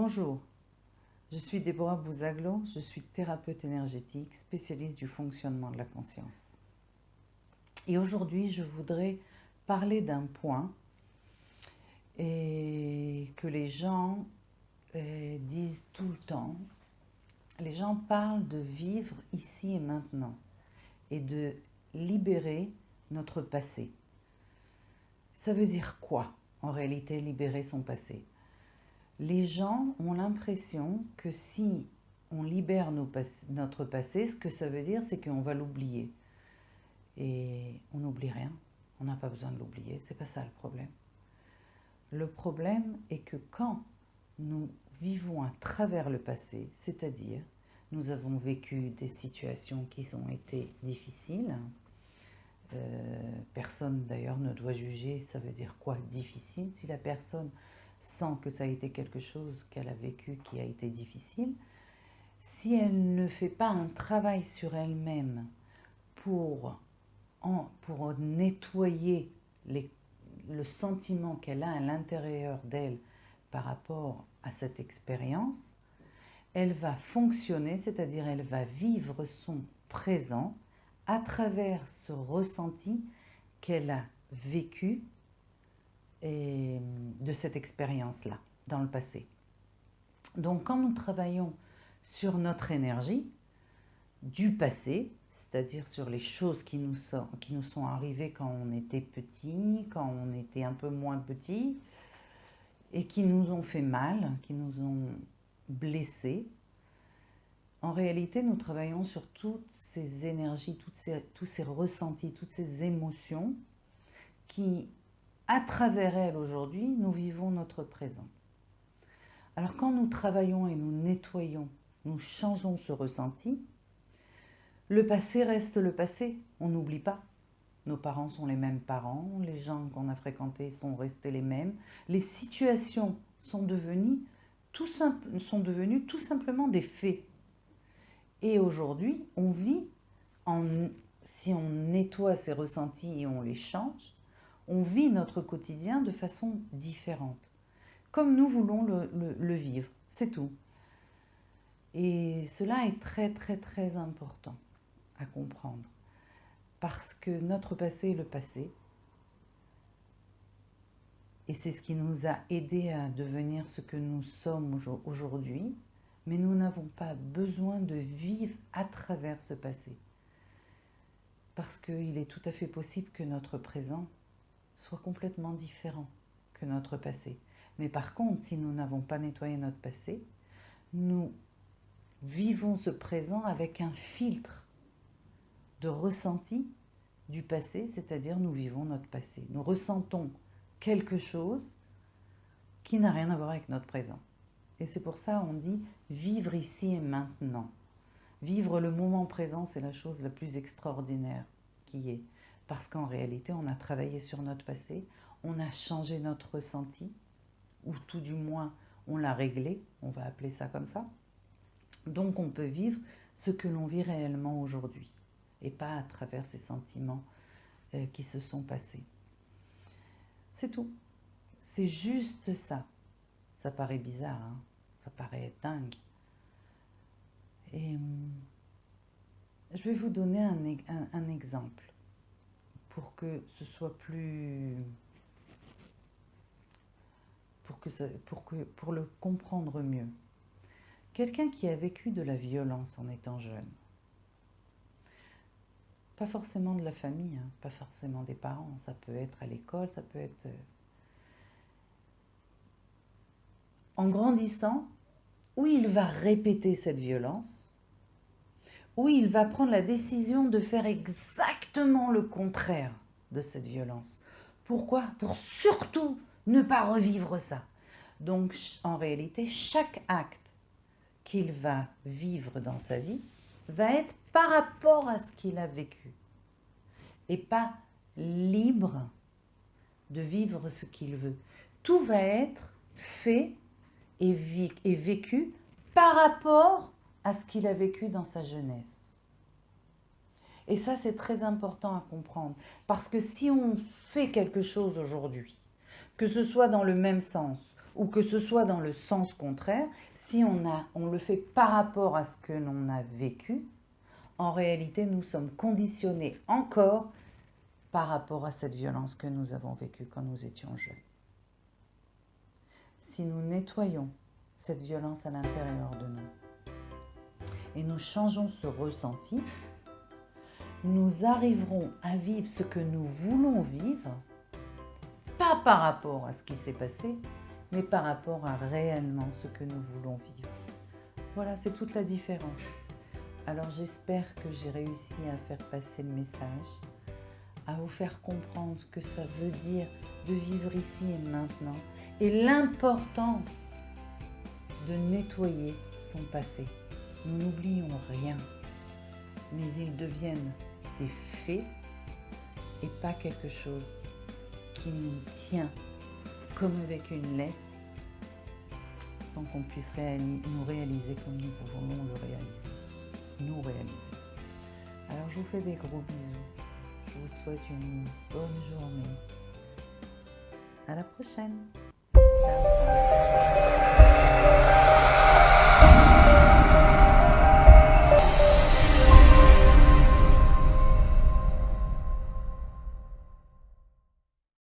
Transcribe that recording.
Bonjour, je suis Déborah Bouzaglo, je suis thérapeute énergétique, spécialiste du fonctionnement de la conscience. Et aujourd'hui, je voudrais parler d'un point et que les gens disent tout le temps. Les gens parlent de vivre ici et maintenant et de libérer notre passé. Ça veut dire quoi, en réalité, libérer son passé ? Les gens ont l'impression que si on libère notre passé, ce que ça veut dire, c'est qu'on va l'oublier. Et on n'oublie rien, on n'a pas besoin de l'oublier, c'est pas ça le problème. Le problème est que quand nous vivons à travers le passé, c'est-à-dire nous avons vécu des situations qui ont été difficiles, personne d'ailleurs ne doit juger, ça veut dire quoi difficile, si la personne sent que ça a été quelque chose qu'elle a vécu qui a été difficile, si elle ne fait pas un travail sur elle-même pour nettoyer le sentiment qu'elle a à l'intérieur d'elle par rapport à cette expérience, elle va fonctionner, c'est-à-dire elle va vivre son présent à travers ce ressenti qu'elle a vécu et de cette expérience-là, dans le passé. Donc quand nous travaillons sur notre énergie du passé, c'est-à-dire sur les choses qui nous sont arrivées quand on était petit, quand on était un peu moins petit, et qui nous ont fait mal, qui nous ont blessés, en réalité, nous travaillons sur toutes ces énergies, tous ces ressentis, toutes ces émotions qui, à travers elles aujourd'hui, nous vivons notre présent. Alors quand nous travaillons et nous nettoyons, nous changeons ce ressenti, le passé reste le passé, on n'oublie pas. Nos parents sont les mêmes parents, les gens qu'on a fréquentés sont restés les mêmes, les situations sont devenues tout simplement des faits. Et aujourd'hui, on vit, si on nettoie ces ressentis et on les change, on vit notre quotidien de façon différente, comme nous voulons le vivre, c'est tout. Et cela est très très très important à comprendre, parce que notre passé est le passé, et c'est ce qui nous a aidés à devenir ce que nous sommes aujourd'hui, mais nous n'avons pas besoin de vivre à travers ce passé, parce qu'il est tout à fait possible que notre présent soit complètement différent que notre passé. Mais par contre, si nous n'avons pas nettoyé notre passé, nous vivons ce présent avec un filtre de ressenti du passé, c'est-à-dire nous vivons notre passé. Nous ressentons quelque chose qui n'a rien à voir avec notre présent. Et c'est pour ça qu'on dit vivre ici et maintenant. Vivre le moment présent, c'est la chose la plus extraordinaire qui est. Parce qu'en réalité, on a travaillé sur notre passé, on a changé notre ressenti, ou tout du moins, on l'a réglé, on va appeler ça comme ça. Donc on peut vivre ce que l'on vit réellement aujourd'hui, et pas à travers ces sentiments qui se sont passés. C'est tout. C'est juste ça. Ça paraît bizarre, hein? Ça paraît dingue. Et je vais vous donner un exemple pour que ce soit plus... pour le comprendre mieux. Quelqu'un qui a vécu de la violence en étant jeune, pas forcément de la famille, hein, pas forcément des parents, ça peut être à l'école, ça peut être... En grandissant, où il va répéter cette violence, où il va prendre la décision de faire exactement le contraire de cette violence. Pourquoi ? Pour surtout ne pas revivre ça. Donc, en réalité, chaque acte qu'il va vivre dans sa vie va être par rapport à ce qu'il a vécu et pas libre de vivre ce qu'il veut. Tout va être fait et vécu par rapport à ce qu'il a vécu dans sa jeunesse. Et ça, c'est très important à comprendre, parce que si on fait quelque chose aujourd'hui, que ce soit dans le même sens ou que ce soit dans le sens contraire, si on le fait par rapport à ce que l'on a vécu, en réalité, nous sommes conditionnés encore par rapport à cette violence que nous avons vécue quand nous étions jeunes. Si nous nettoyons cette violence à l'intérieur de nous et nous changeons ce ressenti, nous arriverons à vivre ce que nous voulons vivre, pas par rapport à ce qui s'est passé, mais par rapport à réellement ce que nous voulons vivre. Voilà, c'est toute la différence. Alors j'espère que j'ai réussi à faire passer le message, à vous faire comprendre ce que ça veut dire de vivre ici et maintenant, et l'importance de nettoyer son passé. Nous n'oublions rien, mais ils deviennent des faits et pas quelque chose qui nous tient comme avec une laisse sans qu'on puisse nous réaliser comme nous voulons le réaliser, nous réaliser. Alors je vous fais des gros bisous, je vous souhaite une bonne journée. À la prochaine. Ciao.